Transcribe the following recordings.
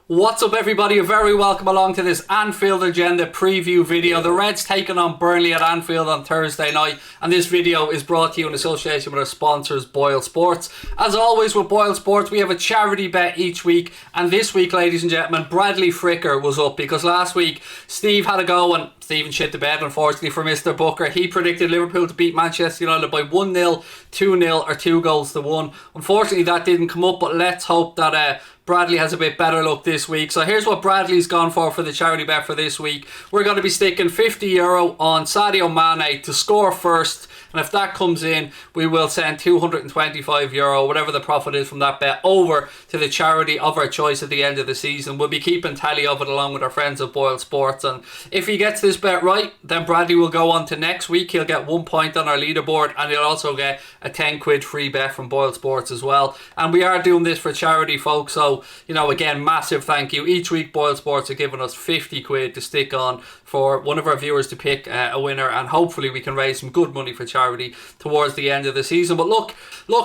What's up, everybody? You're very welcome along to this Anfield Agenda preview video. The Reds taking on Burnley at Anfield on Thursday night, and this video is brought to you in association with our sponsors, Boyle Sports. As always with Boyle Sports, we have a charity bet each week, and this week, ladies and gentlemen, Bradley Fricker was up because last week Steve had a go and Stephen shit the bed, unfortunately, for Mr. Booker. He predicted Liverpool to beat Manchester United by 1-0, 2-0 or 2-1. Unfortunately, that didn't come up, but let's hope that Bradley has a bit better luck this week. So here's what Bradley's gone for the charity bet for this week. We're going to be sticking €50 on Sadio Mane to score first, and if that comes in, we will send €225, whatever the profit is from that bet, over to the charity of our choice at the end of the season. We'll be keeping tally of it along with our friends at Boyle Sports, and if he gets this bet right, then Bradley will go on to next week. He'll get 1 point on our leaderboard, and he'll also get a £10 free bet from Boyle Sports as well. And we are doing this for charity, folks, so again, massive thank you. Each week Boyle Sports are giving us £50 to stick on for one of our viewers to pick a winner, and hopefully we can raise some good money for charity towards the end of the season. But look,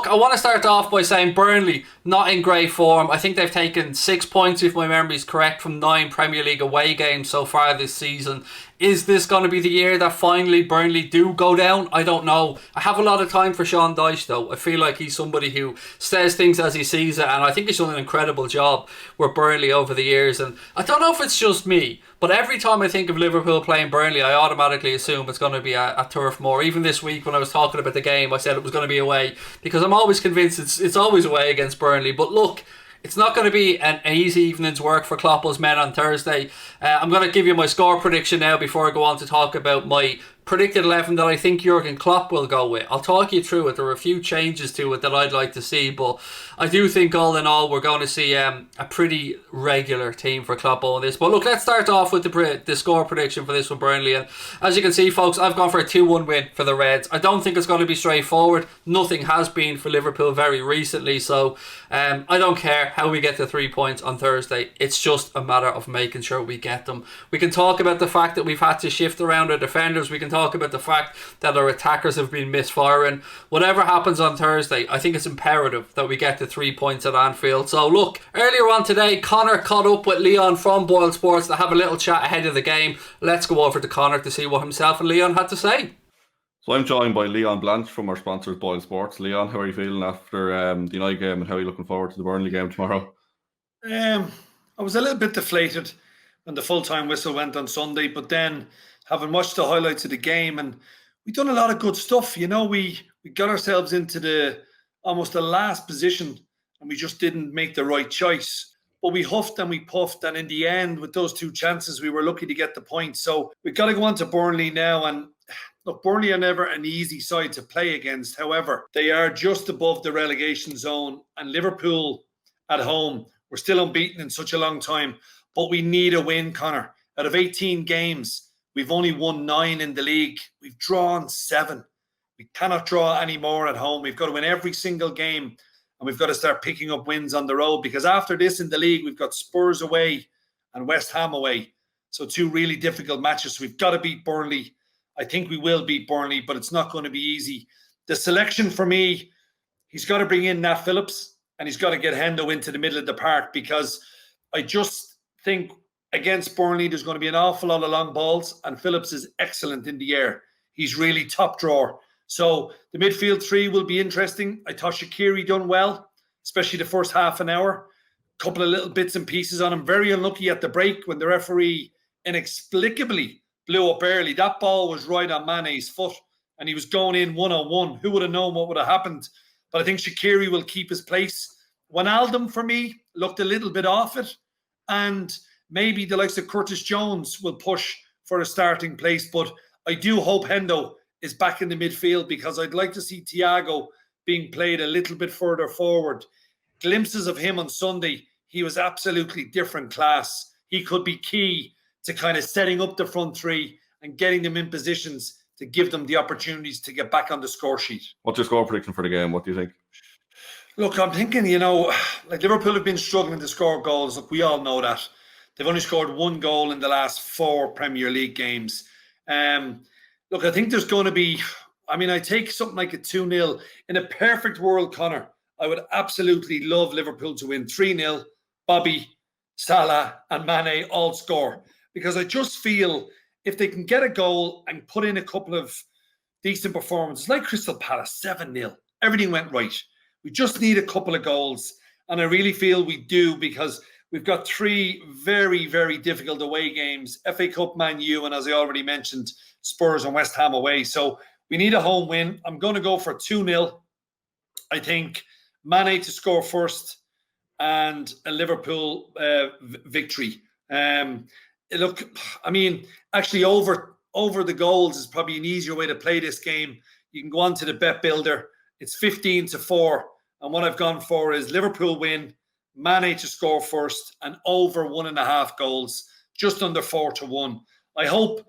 I want to start off by saying Burnley not in great form. I think they've taken 6 points, if my memory is correct, from 9 Premier League away games so far this season. Is this going to be the year that finally Burnley do go down? I don't know. I have a lot of time for Sean Dyche, though. I feel like he's somebody who says things as he sees it, and I think he's done an incredible job with Burnley over the years. And I don't know if it's just me, but every time I think of Liverpool playing Burnley, I automatically assume it's going to be a Turf Moor. Even this week when I was talking about the game, I said it was going to be away, because I'm always convinced it's always away against Burnley. But look, it's not going to be an easy evening's work for Klopp's men on Thursday. I'm going to give you my score prediction now before I go on to talk about my predicted 11 that I think Jurgen Klopp will go with. I'll talk you through it. There are a few changes to it that I'd like to see, but I do think all in all we're going to see a pretty regular team for Klopp on this. But look, let's start off with the score prediction for this one, Burnley. And as you can see, folks, I've gone for a 2-1 win for the Reds. I don't think it's going to be straightforward. Nothing has been for Liverpool very recently, so I don't care how we get the 3 points on Thursday. It's just a matter of making sure we get them. We can talk about the fact that we've had to shift around our defenders. We can talk about the fact that our attackers have been misfiring. Whatever happens on Thursday, I think it's imperative that we get the 3 points at Anfield. So look, earlier on today, Connor caught up with Leon from Boyle Sports to have a little chat ahead of the game. Let's go over to Connor to see what himself and Leon had to say. So I'm joined by Leon Blanche from our sponsors, Boyle Sports. Leon, how are you feeling after the United game, and how are you looking forward to the Burnley game tomorrow? I was a little bit deflated when the full-time whistle went on Sunday, but then having watched the highlights of the game, and we've done a lot of good stuff. We got ourselves into almost the last position, and we just didn't make the right choice. But we huffed and we puffed, and in the end, with those 2 chances, we were lucky to get the point. So we've got to go on to Burnley now, and look, Burnley are never an easy side to play against. However, they are just above the relegation zone, and Liverpool at home, we're still unbeaten in such a long time, but we need a win, Connor. Out of 18 games, we've only won 9 in the league. We've drawn 7. We cannot draw any more at home. We've got to win every single game, and we've got to start picking up wins on the road, because after this in the league, we've got Spurs away and West Ham away. So 2 really difficult matches. We've got to beat Burnley. I think we will beat Burnley, but it's not going to be easy. The selection for me, he's got to bring in Nat Phillips, and he's got to get Hendo into the middle of the park, because I just think against Burnley, there's going to be an awful lot of long balls, and Phillips is excellent in the air. He's really top drawer. So the midfield 3 will be interesting. I thought Shaqiri done well, especially the first half an hour. A couple of little bits and pieces on him. Very unlucky at the break when the referee inexplicably blew up early. That ball was right on Mane's foot, and he was going in 1-on-1. Who would have known what would have happened? But I think Shaqiri will keep his place. Wijnaldum, for me, looked a little bit off it, and maybe the likes of Curtis Jones will push for a starting place. But I do hope Hendo is back in the midfield, because I'd like to see Thiago being played a little bit further forward. Glimpses of him on Sunday, he was absolutely different class. He could be key to kind of setting up the front 3 and getting them in positions to give them the opportunities to get back on the score sheet. What's your score prediction for the game? What do you think? Look, I'm thinking, like Liverpool have been struggling to score goals. Look, we all know that. They've only scored 1 goal in the last 4 Premier League games. Look, I think there's going to be, I take something like a 2-0. In a perfect world, Connor, I would absolutely love Liverpool to win 3-0. Bobby, Salah and Mane all score. Because I just feel if they can get a goal and put in a couple of decent performances, like Crystal Palace, 7-0, everything went right. We just need a couple of goals. And I really feel we do, because we've got 3 very, very difficult away games. FA Cup, Man U, and as I already mentioned, Spurs and West Ham away. So we need a home win. I'm going to go for 2-0. I think Mane to score first and a Liverpool victory. Look, I mean, actually over the goals is probably an easier way to play this game. You can go on to the bet builder. It's 15-4. And what I've gone for is Liverpool win, Mane to score first, and over 1.5 goals, just under 4-1. I hope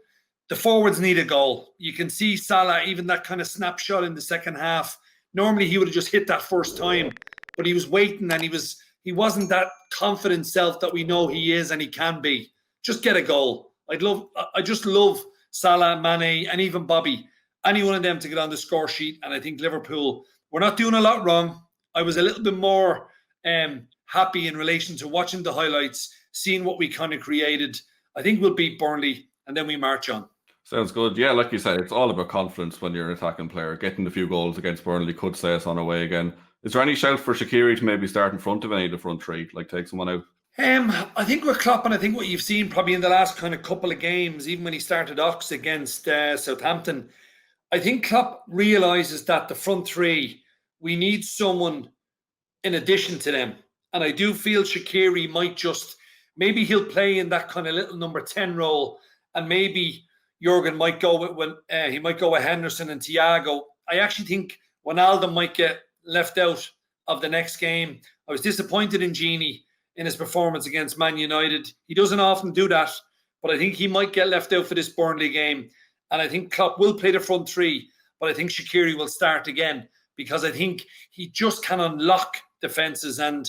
the forwards need a goal. You can see Salah, even that kind of snapshot in the second half. Normally he would have just hit that first time, but he was waiting, and he wasn't that confident self that we know he is and he can be. Just get a goal. I just love Salah, Mane, and even Bobby. Any one of them to get on the score sheet. And I think Liverpool, we're not doing a lot wrong. I was a little bit more happy in relation to watching the highlights, seeing what we kind of created. I think we'll beat Burnley, and then we march on. Sounds good. Yeah, like you said, it's all about confidence when you're an attacking player. Getting a few goals against Burnley could say us on our way again. Is there any shout for Shaqiri to maybe start in front of any of the front 3, like take someone out? I think we're Klopp, and I think what you've seen probably in the last kind of couple of games, even when he started Ox against Southampton, I think Klopp realises that the front 3, we need someone in addition to them. And I do feel Shaqiri might just, maybe he'll play in that kind of little number 10 role, and maybe Jurgen might go with he might go with Henderson and Thiago. I actually think Wijnaldum might get left out of the next game. I was disappointed in Gini in his performance against Man United. He doesn't often do that, but I think he might get left out for this Burnley game. And I think Klopp will play the front 3, but I think Shaqiri will start again, because I think he just can unlock defences. And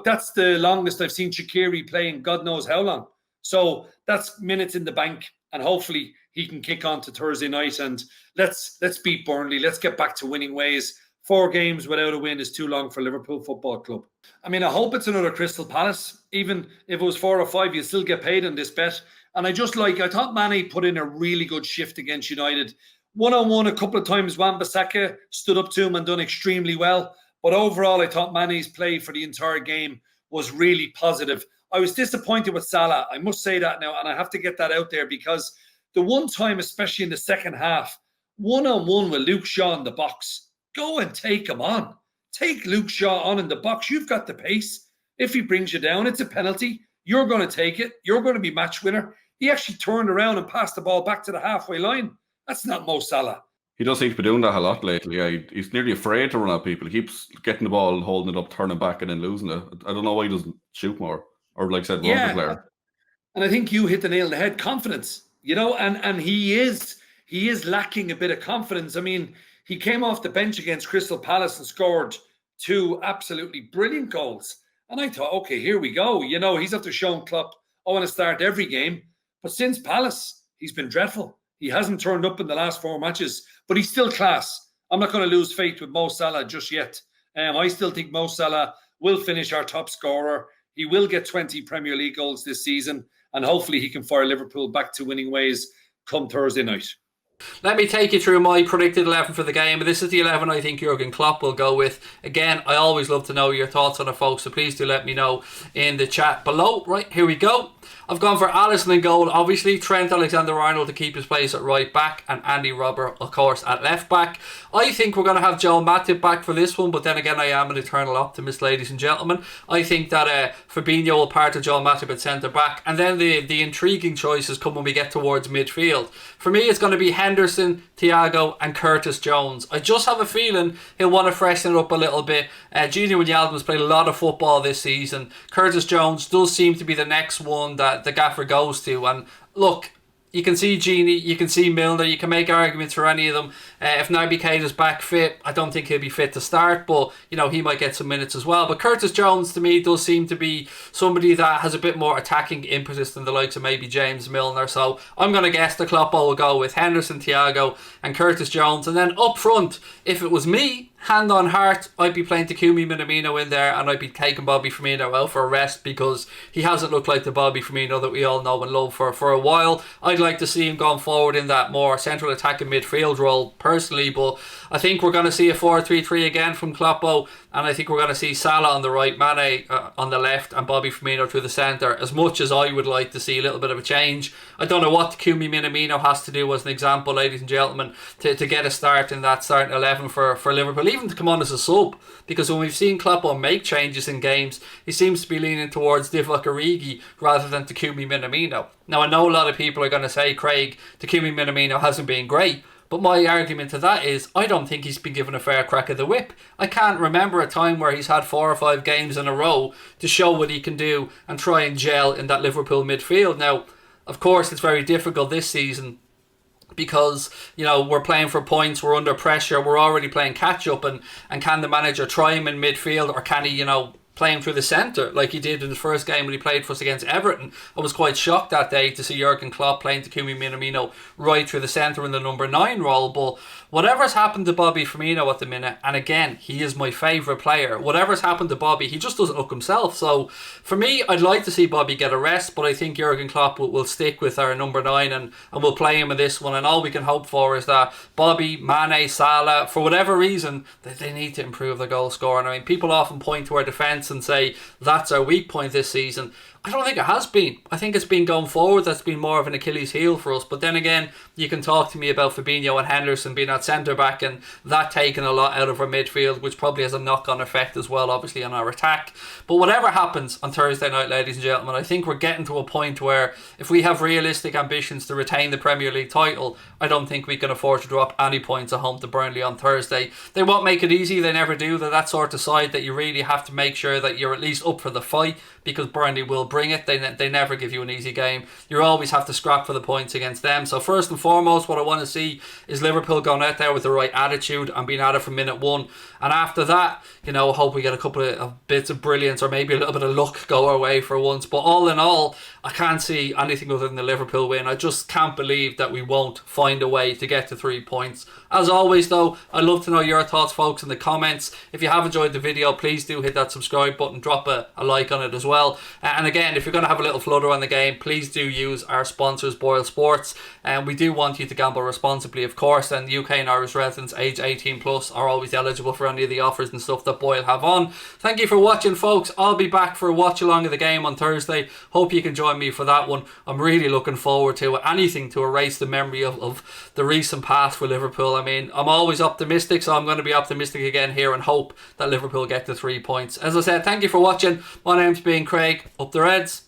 that's the longest I've seen Shaqiri play in God knows how long. So that's minutes in the bank, and hopefully he can kick on to Thursday night, and let's beat Burnley. Let's get back to winning ways. 4 games without a win is too long for Liverpool Football Club. I mean, I hope it's another Crystal Palace. Even if it was 4 or 5, you still get paid on this bet. And I thought Mane put in a really good shift against United. One-on-one a couple of times, Wan-Bissaka stood up to him and done extremely well. But overall, I thought Mane's play for the entire game was really positive. I was disappointed with Salah. I must say that now, and I have to get that out there, because the one time, especially in the second half, one-on-one with Luke Shaw in the box, go and take him on. Take Luke Shaw on in the box. You've got the pace. If he brings you down, it's a penalty. You're going to take it. You're going to be match winner. He actually turned around and passed the ball back to the halfway line. That's not Mo Salah. He does seem to be doing that a lot lately. Yeah, he's nearly afraid to run at people. He keeps getting the ball, holding it up, turning back, and then losing it. I don't know why he doesn't shoot more, or like I said, run the player. And I think you hit the nail on the head. Confidence, and he is lacking a bit of confidence. I mean, he came off the bench against Crystal Palace and scored 2 absolutely brilliant goals. And I thought, okay, here we go. He's after showing Klopp, I want to start every game. But since Palace, he's been dreadful. He hasn't turned up in the last 4 matches, but he's still class. I'm not going to lose faith with Mo Salah just yet. I still think Mo Salah will finish our top scorer. He will get 20 Premier League goals this season, and hopefully he can fire Liverpool back to winning ways come Thursday night. Let me take you through my predicted 11 for the game. This is the 11 I think Jurgen Klopp will go with. Again, I always love to know your thoughts on it, folks, so please do let me know in the chat below. Right, here we go. I've gone for Alisson in goal, obviously. Trent Alexander-Arnold to keep his place at right back, and Andy Robert, of course, at left back. I think we're going to have Joel Matip back for this one, but then again, I am an eternal optimist, ladies and gentlemen. I think that Fabinho will partner Joel Matip at centre back, and then the intriguing choices come when we get towards midfield. For me, it's going to be Henderson, Thiago, and Curtis Jones. I just have a feeling he'll want to freshen it up a little bit. Gini Wijnaldum's played a lot of football this season. Curtis Jones does seem to be the next one that the gaffer goes to, and look, you can see Gini, you can see Milner, you can make arguments for any of them. If Naby Keita's back fit, I don't think he'll be fit to start, but he might get some minutes as well. But Curtis Jones to me does seem to be somebody that has a bit more attacking impetus than the likes of maybe James Milner. So I'm going to guess the Klopp will go with Henderson, Thiago and Curtis Jones. And then up front, if it was me, hand on heart, I'd be playing Takumi Minamino in there, and I'd be taking Bobby Firmino out for a rest because he hasn't looked like the Bobby Firmino that we all know and love for a while. I'd like to see him going forward in that more central attacking midfield role personally, but I think we're going to see a 4-3-3 again from Kloppo, and I think we're going to see Salah on the right, Mane on the left, and Bobby Firmino through the centre. As much as I would like to see a little bit of a change, I don't know what Takumi Minamino has to do as an example, ladies and gentlemen, to get a start in that starting 11 for Liverpool, even to come on as a sub, because when we've seen Kloppo make changes in games, he seems to be leaning towards Divock Origi rather than Takumi Minamino. Now, I know a lot of people are going to say, Craig, Takumi Minamino hasn't been great, but my argument to that is I don't think he's been given a fair crack of the whip. I can't remember a time where he's had 4 or 5 games in a row to show what he can do and try and gel in that Liverpool midfield. Now, of course, it's very difficult this season because, you know, we're playing for points, we're under pressure, we're already playing catch-up, and can the manager try him in midfield, or can he, you know, play him through the centre like he did in his first game when he played for us against Everton? I was quite shocked that day to see Jurgen Klopp playing Takumi Minamino right through the centre in the number 9 role. But whatever's happened to Bobby Firmino at the minute, and again, he is my favourite player, whatever's happened to Bobby, he just doesn't look himself. So for me, I'd like to see Bobby get a rest, but I think Jurgen Klopp will stick with our number 9 and we'll play him in this one. And all we can hope for is that Bobby, Mane, Salah, for whatever reason, they need to improve their goal scoring. I mean, people often point to our defence and say that's our weak point this season. I don't think it has been. I think it's been going forward that's been more of an Achilles heel for us. But then again, you can talk to me about Fabinho and Henderson being at centre back and that taking a lot out of our midfield, which probably has a knock-on effect as well, obviously, on our attack. But whatever happens on Thursday night, ladies and gentlemen, I think we're getting to a point where if we have realistic ambitions to retain the Premier League title, I don't think we can afford to drop any points at home to Burnley on Thursday. They won't make it easy, they never do. They're that sort of side that you really have to make sure that you're at least up for the fight, because Burnley will bring it. They never give you an easy game. You always have to scrap for the points against them. So first and foremost, what I want to see is Liverpool going out there with the right attitude and being at it from minute 1. And after that, you know, I hope we get a couple of bits of brilliance or maybe a little bit of luck go our way for once. But all in all, I can't see anything other than the Liverpool win. I just can't believe that we won't find a way to get to 3 points. As always though, I'd love to know your thoughts, folks, in the comments. If you have enjoyed the video, please do hit that subscribe button, drop a like on it as well. And again, if you're going to have a little flutter on the game, please do use our sponsors, Boyle Sports. And we do want you to gamble responsibly, of course, and UK and Irish residents aged 18 plus are always eligible for any of the offers and stuff that Boyle have on. Thank you for watching, folks. I'll be back for a watch along of the game on Thursday. Hope you can join me for that one. I'm really looking forward to it. Anything to erase the memory of the recent past for Liverpool. I mean, I'm always optimistic, so I'm going to be optimistic again here and hope that Liverpool get the 3 points. As I said, thank you for watching. My name's been Craig. Up the Reds.